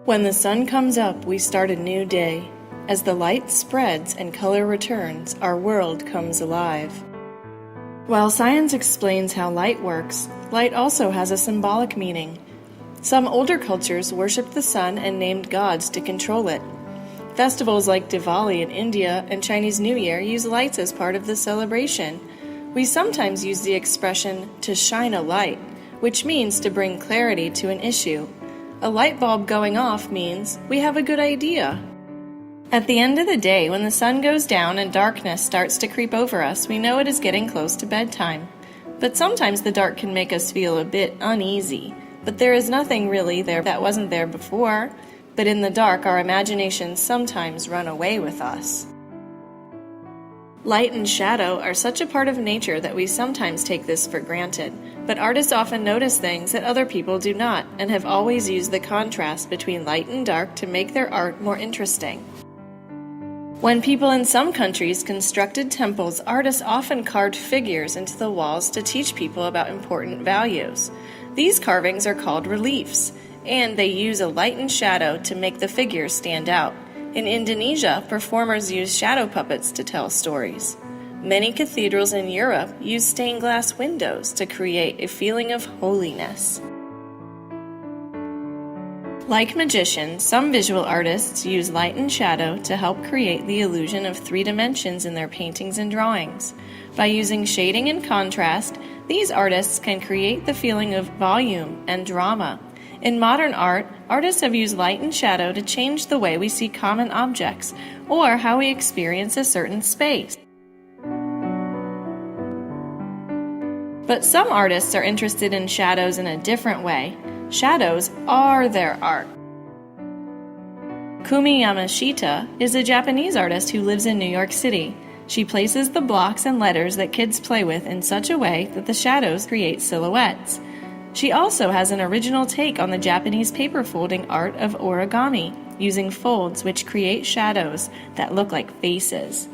When the sun comes up, we start a new day. As the light spreads and color returns, our world comes alive. While science explains how light works, light also has a symbolic meaning. Some older cultures worshipped the sun and named gods to control it. Festivals like Diwali in India and Chinese New Year use lights as part of the celebration. We sometimes use the expression to shine a light, which means to bring clarity to an issue. A light bulb going off means we have a good idea. At the end of the day, when the sun goes down and darkness starts to creep over us, we know it is getting close to bedtime. But sometimes the dark can make us feel a bit uneasy. But there is nothing really there that wasn't there before. But in the dark, our imaginations sometimes run away with us. Light and shadow are such a part of nature that we sometimes take this for granted, but artists often notice things that other people do not, and have always used the contrast between light and dark to make their art more interesting. When people in some countries constructed temples, artists often carved figures into the walls to teach people about important values. These carvings are called reliefs, and they use a light and shadow to make the figures stand out. In Indonesia, performers use shadow puppets to tell stories. Many cathedrals in Europe use stained glass windows to create a feeling of holiness. Like magicians, some visual artists use light and shadow to help create the illusion of 3 dimensions in their paintings and drawings. By using shading and contrast, these artists can create the feeling of volume and drama. In modern art, artists have used light and shadow to change the way we see common objects or how we experience a certain space. But some artists are interested in shadows in a different way. Shadows are their art. Kumi Yamashita is a Japanese artist who lives in New York City. She places the blocks and letters that kids play with in such a way that the shadows create silhouettes. She also has an original take on the Japanese paper folding art of origami, using folds which create shadows that look like faces.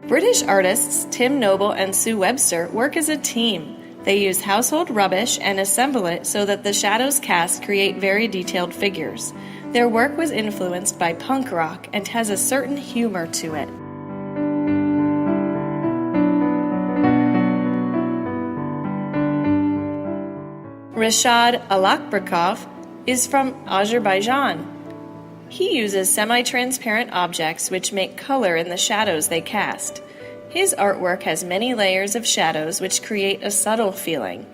British artists Tim Noble and Sue Webster work as a team. They use household rubbish and assemble it so that the shadows cast create very detailed figures. Their work was influenced by punk rock and has a certain humor to it. Rashad Alabarov is from Azerbaijan. He uses semi-transparent objects which make color in the shadows they cast. His artwork has many layers of shadows which create a subtle feeling.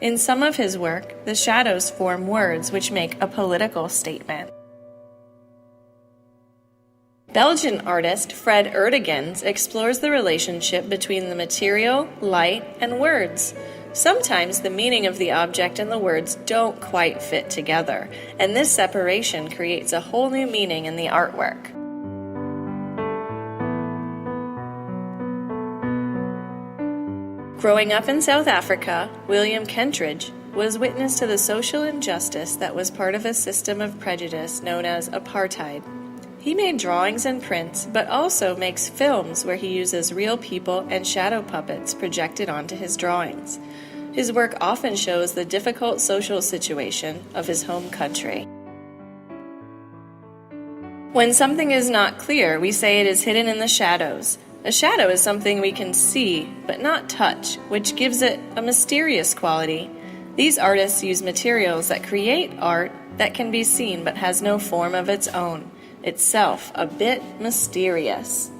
In some of his work, the shadows form words which make a political statement. Belgian artist Fred Eerdekens explores the relationship between the material, light, and words. Sometimes the meaning of the object and the words don't quite fit together, and this separation creates a whole new meaning in the artwork. Growing up in South Africa, William Kentridge was witness to the social injustice that was part of a system of prejudice known as apartheid. He made drawings and prints, but also makes films where he uses real people and shadow puppets projected onto his drawings. His work often shows the difficult social situation of his home country. When something is not clear, we say it is hidden in the shadows. A shadow is something we can see, but not touch, which gives it a mysterious quality. These artists use materials that create art that can be seen but has no form of its own, itself a bit mysterious.